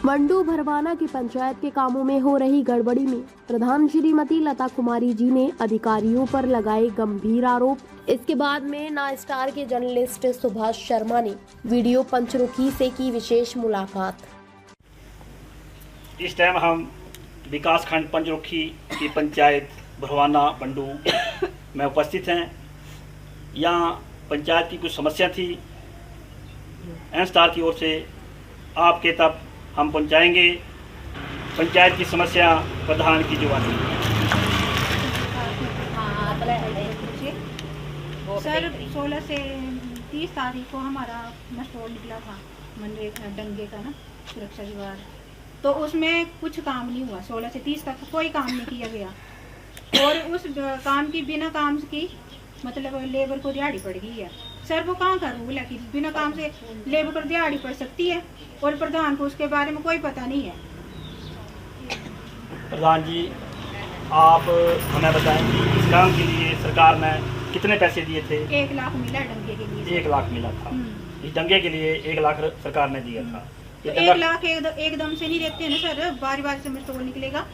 Mandu भरवाना की पंचायत के कामों में हो रही गड़बड़ी में प्रधान श्रीमती लता कुमारी जी ने अधिकारियों पर लगाए गंभीर आरोप। इसके बाद में ना स्टार के जर्नलिस्ट सुभाष शर्मा ने वीडियो पंचरुखी से की विशेष मुलाकात। इस टाइम हम विकास खंड पंचरुखी की पंचायत भरवाना बंडू में उपस्थित हैं। यहाँ पंचायत की कुछ समस्या थी, एन स्टार की ओर से आपके तक हम पहुंचाएंगे पंचायत की समस्या प्रधान की जुबानी। सर 16 से 30 तारीख को हमारा मस्टोल निकला था मनरेगा दंगे का ना सुरक्षा विभाग, तो उसमें कुछ काम नहीं हुआ। 16 से 30 तक कोई काम नहीं किया गया और उस काम की बिना काम की मतलब लेबर को दिहाड़ी पड़ गई है। सर वो कहाँ का रूल है कि बिना काम से लेबर को दिहाड़ी पड़ सकती है और प्रधान को उसके बारे में कोई पता नहीं है। प्रधान जी, आप हमें बताएं कि इस काम के लिए सरकार ने कितने पैसे दिए थे? 1 लाख मिला दंगे के लिए। 1 लाख मिला था। इस दंगे के लिए 1 लाख सरकार ने दिया था। तो 1 लाख एकदम से नहीं देते हैं ना सर, बारी बारी से मस्टोल निकलेगा।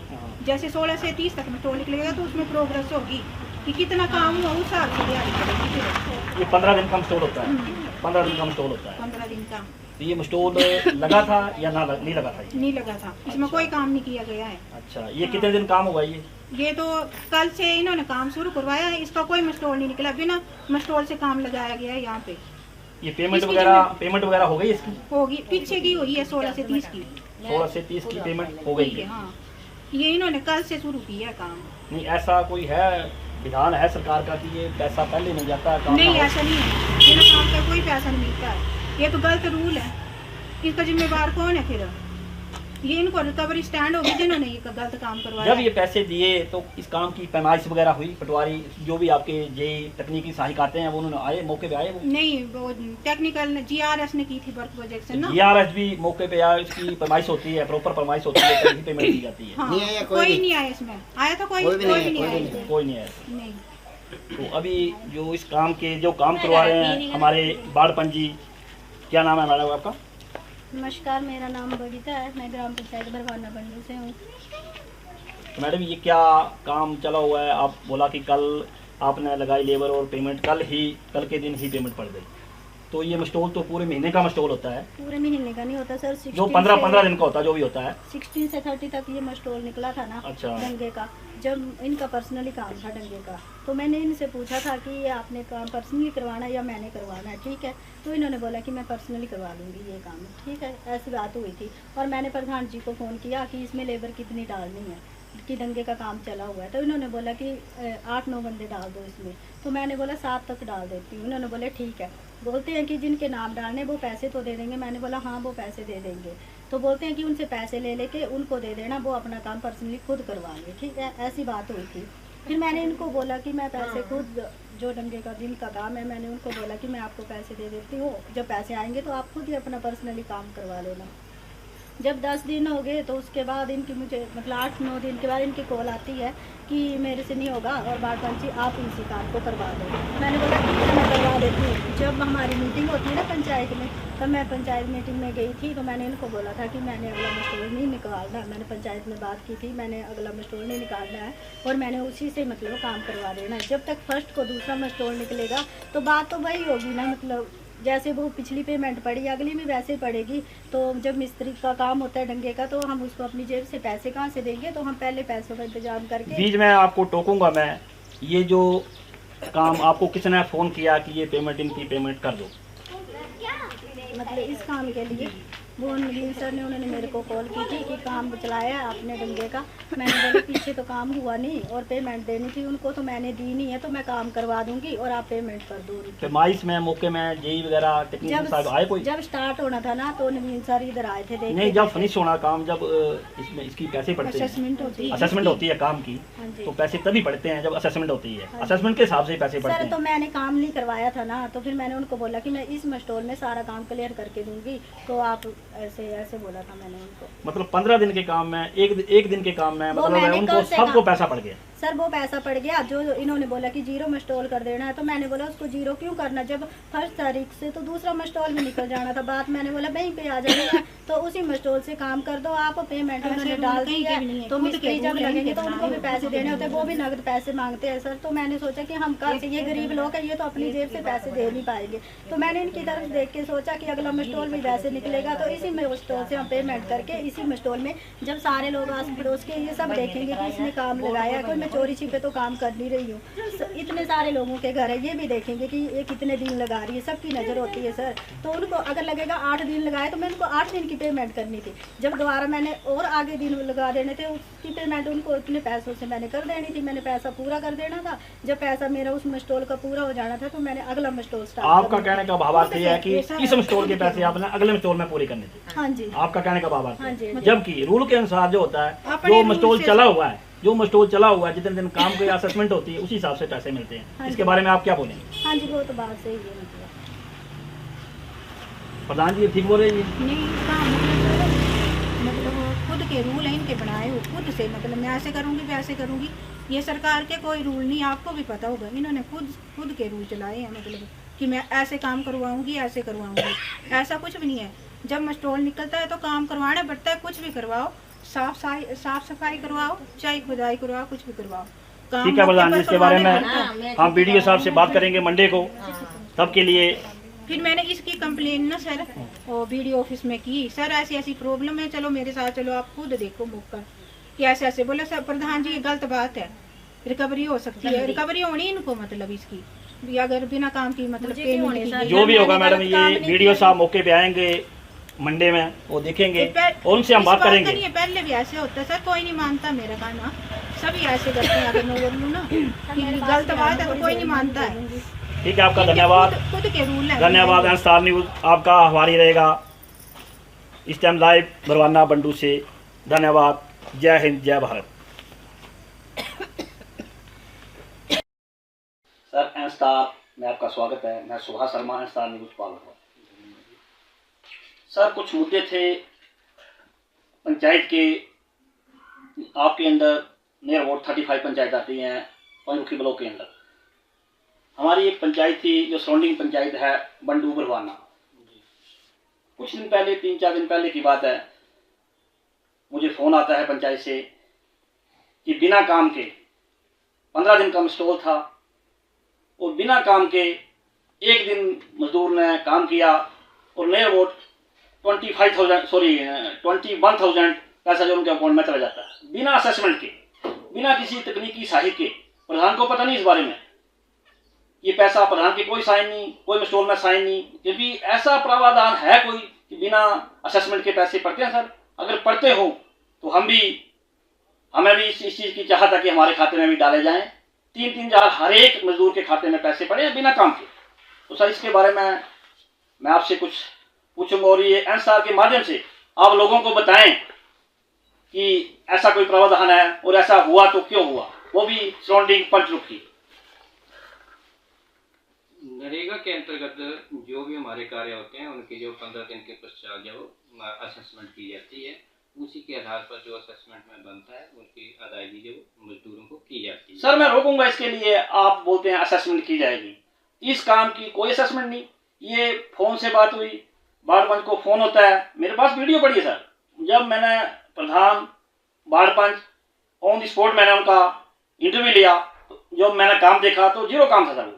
जैसे 16 से 30 तक मस्टोल निकलेगा तो उसमें प्रोग्रेस होगी कि कितना काम हुआ उस हिसाब से दिहाड़ी पड़ेगी। ये 15 दिन का मस्टोल होता है। 15 दिन का मस्टोल होता है। 15 दिन का। तो ये मस्टोल लगा था या नहीं लगा था? नहीं लगा था, इसमें कोई काम नहीं किया गया है। अच्छा, ये कितने दिन काम हुआ? ये तो कल से इन्होंने काम शुरू करवाया है, इसका कोई मस्टोल नहीं निकला, बिना मस्टोल से काम लगाया गया है यहाँ पे। ये पेमेंट वगैरह हो गई इसकी? होगी, पीछे की हुई है 16 से 30 की। 16 से 30 की पेमेंट हो गई है। हाँ, ये इन्होंने कल से शुरू किया काम। नहीं, ऐसा कोई है विधान है सरकार का कि ये पैसा पहले मिल जाता है? काम नहीं, ऐसा नहीं है, बिना काम का कोई पैसा नहीं मिलता है। ये तो गलत रूल है, इसका जिम्मेवार कौन है फिर? ये इनको रिकवरी स्टैंड होगी जिन्होंने ये गलत काम करवाया। जब ये पैसे दिए तो इस काम की पैमाइश वगैरह हुई? पटवारी जो भी आपके जे तकनीकी सहायक आते हैं वो उन्होंने आए, मौके पे आए? वो नहीं, वो टेक्निकल GRS ने की थी वर्क प्रोजेक्शन ना। GRS भी मौके पे आया, इसकी पैमाइश होती है, प्रॉपर पैमाइश होती है, तभी पेमेंट दी जाती है। हाँ, कोई नहीं आया इसमें। आया तो कोई नहीं आया। कोई नहीं आया। तो अभी जो इस काम के जो काम करवा रहे हैं हमारे बाढ़पन जी, क्या नाम है मैडम आपका? नमस्कार, मेरा नाम बबीता है, मैं ग्राम पंचायत भरवाना बंडू से हूँ। तो मैडम, ये क्या काम चला हुआ है? आप बोला कि कल आपने लगाई लेबर और पेमेंट कल के दिन ही पेमेंट पड़ गई, तो ये मस्टोल तो पूरे महीने का मस्टोल होता है? पूरे महीने का नहीं होता सर, जो 15 दिन का होता है, जो भी होता है। 16 से 30 तक ये मस्टोल निकला था ना। अच्छा। दंगे का, जब इनका पर्सनली काम था दंगे का, तो मैंने इनसे पूछा था कि ये आपने काम पर्सनली करवाना है या मैंने करवाना है, ठीक है? तो इन्होंने बोला कि मैं पर्सनली करवा लूँगी ये काम, ठीक है, ऐसी बात हुई थी। और मैंने प्रधान जी को फ़ोन किया कि इसमें लेबर कितनी डालनी है कि दंगे का काम चला हुआ है, तो इन्होंने बोला कि 8-9 बंदे डाल दो इसमें। तो मैंने बोला 7 तक डाल देती हूँ। उन्होंने बोले ठीक है। बोलते हैं कि जिनके नाम डालने वो पैसे तो दे देंगे। मैंने बोला हाँ, वो पैसे दे देंगे। तो बोलते हैं कि उनसे पैसे ले लेके उनको दे देना, वो अपना काम पर्सनली खुद करवाएंगे, ठीक है, ऐसी बात हुई थी। फिर मैंने इनको बोला कि मैं पैसे खुद, जो दंगे का दिन का काम है, मैंने उनको बोला कि मैं आपको पैसे दे देती हूँ, जब पैसे आएंगे तो आप खुद ही अपना पर्सनली काम करवा लेना। जब 10 दिन हो गए तो उसके बाद इनकी मुझे मतलब 8-9 दिन के बाद इनकी कॉल आती है कि मेरे से नहीं होगा और बाढ़पन जी आप इसी काम को करवा दो। मैंने बोला ठीक है, मैं करवा देती हूँ। जब हमारी मीटिंग होती है ना पंचायत में, तब मैं पंचायत मीटिंग में गई थी, तो मैंने इनको बोला था कि मैंने अगला मस्टोल नहीं निकालना। मैंने पंचायत में बात की थी, मैंने अगला मस्टोल नहीं निकालना है और मैंने उसी से मतलब काम करवा देना है। जब तक फर्स्ट को दूसरा मस्टोल निकलेगा तो बात तो वही होगी ना, मतलब जैसे वो पिछली पेमेंट पड़ी अगली भी वैसे ही पड़ेगी। तो जब मिस्त्री का काम होता है दंगे का, तो हम उसको अपनी जेब से पैसे कहाँ से देंगे? तो हम पहले पैसों का इंतजाम करके। बीच में आपको टोकूंगा मैं, ये जो काम आपको किसने फ़ोन किया कि ये पेमेंट, इनकी पेमेंट कर दो? मतलब इस काम के लिए वो नवीन सर ने, उन्होंने मेरे को कॉल की थी कि काम चलाया आपने दंगे का। मैंने बोला पीछे तो काम हुआ नहीं और पेमेंट देनी थी उनको, तो मैंने दी नहीं है, तो मैं काम करवा दूंगी और आप पेमेंट कर दो। पैमाइश में मौके में जेई वगैरह टेक्नीशियन साहब आए कोई? जब स्टार्ट होना था ना तो नवीन सर इधर आए थे। नहीं, जब फिनिश होना काम, जब इसमें इसकी पैसे पड़ते हैं, असेसमेंट होती है काम की, तो पैसे तभी पड़ते हैं जब असेसमेंट होती है। असेसमेंट के हिसाब से पैसे पड़ते हैं। तो मैंने काम नहीं करवाया था ना, तो फिर मैंने उनको बोला कि मैं इस मस्टोल में सारा काम क्लियर करके दूंगी, तो आप ऐसे ऐसे बोला था मैंने उनको। मतलब 15 दिन के काम में एक दिन के काम में मतलब है उनको सबको पैसा पड़ गया। सर वो पैसा पड़ गया, जो इन्होंने बोला कि 0 मस्टॉल कर देना है, तो मैंने बोला उसको 0 क्यों करना, जब 1 तारीख से तो दूसरा मस्टॉल भी निकल जाना था। बात मैंने बोला बैंक पे आ जाएगा तो उसी मस्टॉल से काम कर दो आप, पेमेंट उन्होंने डाल दी है, तो मिस्त्री जब लगेंगे तो उनको भी पैसे देने होते हैं, वो भी नगद पैसे मांगते हैं सर। तो मैंने सोचा कि हम कहाँ से, ये गरीब लोग हैं, ये तो अपनी जेब से पैसे दे नहीं पाएंगे, तो मैंने इनकी तरफ देख के सोचा कि अगला मस्टॉल भी वैसे निकलेगा तो इसी मस्टॉल से हम पेमेंट करके इसी मस्टॉल में, जब सारे लोग आस पड़ोस के ये सब देखेंगे कि इसने काम लगाया है, कोई मैं चोरी छिपे तो काम कर नहीं रही हूँ, इतने सारे लोगों के घर है, ये भी देखेंगे कि ये कितने दिन लगा रही है, सबकी नज़र होती है सर। तो उनको अगर लगेगा 8 दिन लगाए तो मैं उनको 8 दिन की पेमेंट करनी थी, जब दोबारा मैंने और आगे दिन लगा देने थे उसकी पेमेंट उनको इतने पैसों से मैंने कर देनी थी, मैंने पैसा पूरा कर देना था। जब पैसा मेरा उस मस्टॉल का पूरा हो जाना था तो मैंने अगला मस्टॉल स्टार्ट। आपका कहने का भावार्थ ये है कि इस मस्टॉल के पैसे आपने अगले मस्टॉल में पूरे करने थे। हाँ जी, आपका कहने का भावार्थ हाँ जी। जबकि रूल के अनुसार जो होता है, जो मस्टॉल चला हुआ है, जो मस्टॉल चला हुआ है, जितने दिन काम की असेसमेंट होती है उसी हिसाब से पैसे मिलते हैं। हाँ इसके जी। बारे में आप क्या बोलेंगे? हाँ जी, वो तो बात सही है। मतलब प्रधान जी ठीक बोल रहे हैं? नहीं, इसका मतलब खुद के रूल हैं इनके बनाए हो, खुद से, मतलब मैं ऐसे करूँगी वैसे करूँगी, ये सरकार के कोई रूल नहीं, आपको भी पता होगा, इन्होंने खुद के रूल चलाए हैं, मतलब कि मैं ऐसे काम करवाऊँगी ऐसे करवाऊँगी, ऐसा कुछ भी नहीं है। जब मस्टॉल निकलता है तो काम करवाना पड़ता है, कुछ भी करवाओ, साफ सफाई करवाओ, चाहे खुदाई करवाओ, कुछ भी करवाओ। ठीक है प्रधान जी, इसके बारे में हम वीडियो साहब से बात करेंगे मंडे को, तब के लिए। फिर मैंने इसकी कंप्लेन ना सर और वीडियो ऑफिस में की, सर ऐसी ऐसी प्रॉब्लम है, चलो मेरे साथ चलो, आप खुद देखो मौका कि ऐसे ऐसे बोले। सर प्रधान जी ये गलत बात है, रिकवरी हो सकती है, रिकवरी होनी इनको, मतलब इसकी भी अगर बिना काम की मतलब पेमेंट की। जो भी होगा मैडम, ये वीडियो साहब मौके पे आएंगे मंडे में, वो देखेंगे और उनसे हम बात करेंगे। पहले भी ऐसे होता है सर, कोई नहीं मानता मेरा कहना, सभी ऐसे करते हैं, अगर मैं बोलूँ ना कि गलत बात है तो कोई नहीं मानता है। ठीक है, आपका धन्यवाद। खुद के रूल है। धन्यवाद। स्टार न्यूज़ आपका हमारी रहेगा इस टाइम लाइव बरवाना बंडू से। धन्यवाद। जय हिंद, जय भारत। सर एन स्टार में आपका स्वागत है। मैं Subhash Sharma, N star news पालक। सर कुछ मुद्दे थे पंचायत के, आपके अंदर नियर अबाउट 35 पंचायत आती हैं पंचमुखी ब्लॉक के अंदर। हमारी एक पंचायत थी जो सराउंडिंग पंचायत है बंडू बरवाना। कुछ दिन पहले, 3-4 दिन पहले की बात है, मुझे फ़ोन आता है पंचायत से कि बिना काम के 15 दिन का स्टॉल था और बिना काम के एक दिन मजदूर ने काम किया और नियर अबाउट 21,000 पैसा जो उनके अकाउंट में चला जाता है बिना असेसमेंट के, बिना किसी तकनीकी सहायता के। प्रधान को पता नहीं इस बारे में, ये पैसा प्रधान के कोई साइन नहीं, कोई मस्टॉल में साइन नहीं, क्योंकि ऐसा प्रावधान है कोई कि बिना असेसमेंट के पैसे पड़ते हैं। सर अगर पड़ते हो तो हमें भी इस चीज़ की चाहत है कि हमारे खाते में भी डाले जाएं। 3-3 हज़ार हर एक मजदूर के खाते में पैसे पड़े हैं बिना काम के। तो सर इसके बारे में मैं आपसे कुछ पूछूंगा और ये एन स्टार के माध्यम से आप लोगों को बताएं कि ऐसा कोई प्रावधान है और ऐसा हुआ तो क्यों हुआ, वो भी सराउंडिंग पंचमुखी। नरेगा के अंतर्गत जो भी हमारे कार्य होते हैं उनकी जो 15 दिन के पश्चात जो असेसमेंट की जाती है, उसी के आधार पर जो असेसमेंट में बनता है उनकी अदायगी जो मजदूरों को की जाती है। सर मैं रोकूंगा इसके लिए, आप बोलते हैं असेसमेंट की जाएगी, इस काम की कोई असेसमेंट नहीं। ये फोन से बात हुई, बाढ़ पंच को फोन होता है, मेरे पास वीडियो पड़ी है सर, जब मैंने प्रधान बाढ़ पंच ऑन द स्पॉट मैंने उनका इंटरव्यू लिया, तो जब मैंने काम देखा तो 0 काम था सर, वो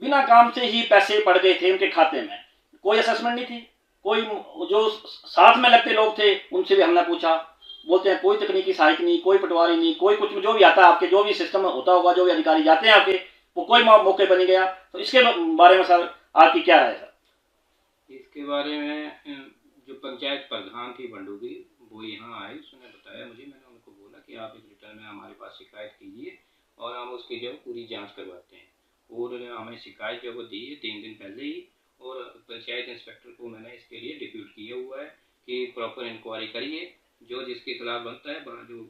बिना काम से ही पैसे पड़ गए थे उनके खाते में, कोई असेसमेंट नहीं थी। कोई जो साथ में लगते लोग थे उनसे भी हमने पूछा, बोलते हैं कोई तकनीकी सहायक नहीं, कोई पटवारी नहीं, कोई कुछ, जो भी आता है आपके, जो भी सिस्टम होता होगा, जो भी अधिकारी जाते हैं आपके, वो कोई मौके पर नहीं गया। तो इसके बारे में सर आपकी क्या राय है? सर इसके बारे में जो पंचायत प्रधान थी बंडू की, वो यहाँ आई, उसने बताया मुझे, मैंने उनको बोला कि आप एक रिटर्न में हमारे पास शिकायत कीजिए और हम उसकी जो पूरी जाँच करवाते हैं। और हमें शिकायत जो वो दी है 3 दिन पहले ही, और पंचायत इंस्पेक्टर को मैंने इसके लिए डिप्यूट किया हुआ है कि प्रॉपर इंक्वायरी करिए, जो जिसके खिलाफ बनता है जो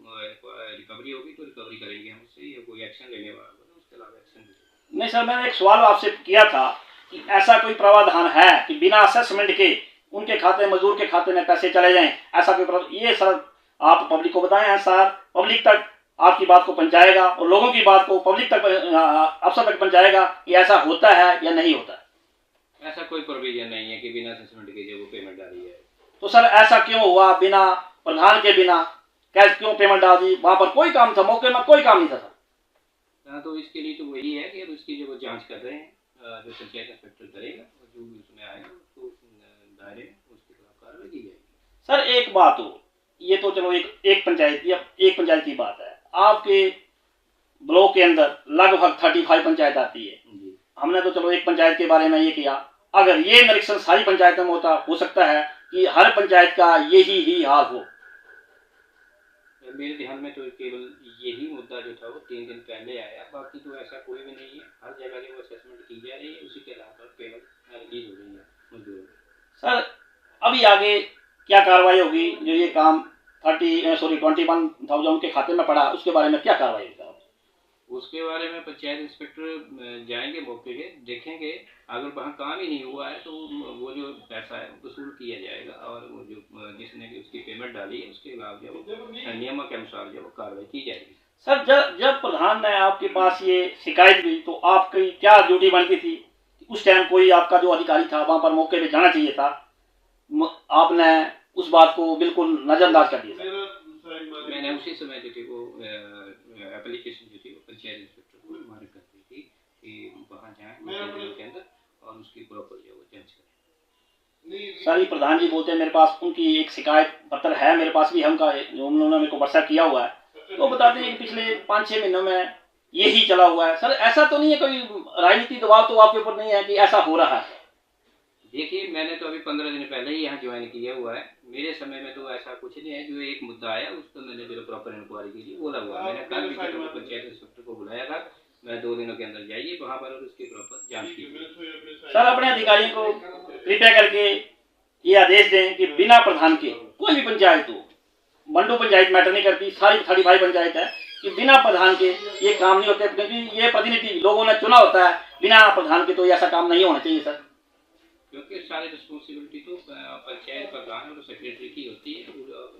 रिकवरी होगी तो रिकवरी करेंगे हम उससे, या कोई एक्शन लेने वाला होगा उसके खिलाफ एक्शन। नहीं सर, मैंने एक सवाल आपसे किया था कि ऐसा कोई प्रावधान है कि बिना असेसमेंट के उनके खाते, मजदूर के खाते में पैसे चले जाएं, ऐसा कोई ये सर आप पब्लिक को बताएं। सर पब्लिक तक आपकी बात को पहुंचाएगा और लोगों की बात को पब्लिक तक, अफसर तक पहुंचाएगा कि ऐसा होता है या नहीं होता है। ऐसा कोई प्रोविजन नहीं है कि बिना असेसमेंट के जो वो पेमेंट डाली जाए। तो सर ऐसा क्यों हुआ, बिना प्रधान के बिना कैश क्यों पेमेंट डाल दी? वहां पर कोई काम था, मौके में कोई काम नहीं था सर। हाँ, तो इसके लिए तो वही है कि अब उसकी जो वो जांच कर रहे हैं, जो पंचायत इंस्पेक्टर करेगा और जो भी उसमें आएगा उसको दायरे में उसके खिलाफ कार्रवाई की जाएगी। सर एक बात हो, ये तो चलो एक पंचायत की बात है, आपके ब्लॉक के अंदर लगभग 35 पंचायत आती है। हमने तो चलो एक पंचायत के बारे में ये किया, अगर ये निरीक्षण सारी पंचायतों में होता, हो सकता है कि हर पंचायत का यही ही हाल हो। मेरे ध्यान में तो केवल यही मुद्दा जो था वो 3 दिन पहले आया, बाकी तो ऐसा कोई भी नहीं है। हर जगह जो असेसमेंट की जा रही है उसी के आधार पर पेमेंट रिलीज हो रही है मजदूरों को। सर अभी आगे क्या कार्रवाई होगी? जो ये काम 21,000 के खाते में पड़ा, उसके बारे में क्या कार्रवाई होगी? उसके बारे में पंचायत इंस्पेक्टर जाएंगे, मौके पे देखेंगे, अगर वहाँ काम ही नहीं हुआ है तो वो जो पैसा है वसूल किया जाएगा और वो जो जिसने उसकी पेमेंट डाली है उसके खिलाफ जो नियमों के अनुसार जो कार्रवाई की जाएगी। सर जब प्रधान ने आपके पास ये शिकायत हुई तो आपकी क्या ड्यूटी बनती थी? उस टाइम कोई आपका जो अधिकारी था वहाँ पर मौके पे जाना चाहिए था, आपने उस बात को बिल्कुल नजरअंदाज कर दिया। मैंने उसी समय जो थी वो एप्लीकेशन जो थी वो पंचायत इंस्पेक्टर को मार्क कर दी थी कि वहाँ जाएं के अंदर और उसकी प्रॉपर जो जांच करें। सर प्रधान जी बोलते हैं मेरे पास उनकी एक शिकायत पत्र है, मेरे पास भी हमका जो उन्होंने मेरे को व्हाट्सएप किया हुआ है, तो बताते हैं कि पिछले 5-6 महीनों में यही चला हुआ है। सर ऐसा तो नहीं है, कोई राजनीतिक दबाव तो आपके ऊपर नहीं है कि ऐसा हो रहा है? देखिए मैंने तो अभी 15 दिन पहले ही यहाँ ज्वाइन किया हुआ है, मेरे समय में तो ऐसा कुछ नहीं है। जो एक मुद्दा आया उस पर मैंने जो प्रॉपर इंक्वायरी के लिए बोला हुआ, मैंने कल भी पंचायत इंस्पेक्टर को बुलाया था, मैं 2 दिनों के अंदर जाइए वहाँ पर और उसकी प्रॉपर जांच कीजिए। सर अपने अधिकारियों को कृपया करके ये आदेश दें कि बिना प्रधान के कोई भी पंचायत हो, मंडू पंचायत मैटर नहीं करती, सारी 35 पंचायत है, कि बिना प्रधान के ये काम नहीं होते, क्योंकि ये प्रतिनिधि लोगों ने चुना होता है, बिना प्रधान के तो ऐसा काम नहीं होना चाहिए सर। क्योंकि सारी रिस्पॉन्सिबिलिटी तो पंचायत प्रधान और सेक्रेटरी की होती है,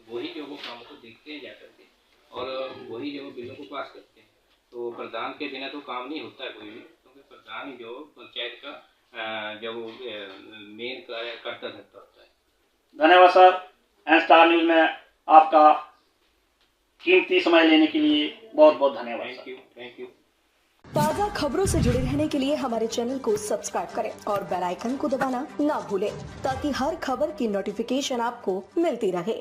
वही जो वो कामों को देखते हैं जाकर के और वही जो बिलों को पास करते हैं। तो प्रधान के बिना तो काम नहीं होता है कोई भी, क्योंकि प्रधान जो पंचायत का जो मेन करता धरता होता है। धन्यवाद सर, एन स्टार न्यूज में आपका कीमती समय लेने के लिए बहुत बहुत धन्यवाद। Thank you. ताज़ा खबरों से जुड़े रहने के लिए हमारे चैनल को सब्सक्राइब करें और बेल आइकन को दबाना ना भूलें ताकि हर खबर की नोटिफिकेशन आपको मिलती रहे।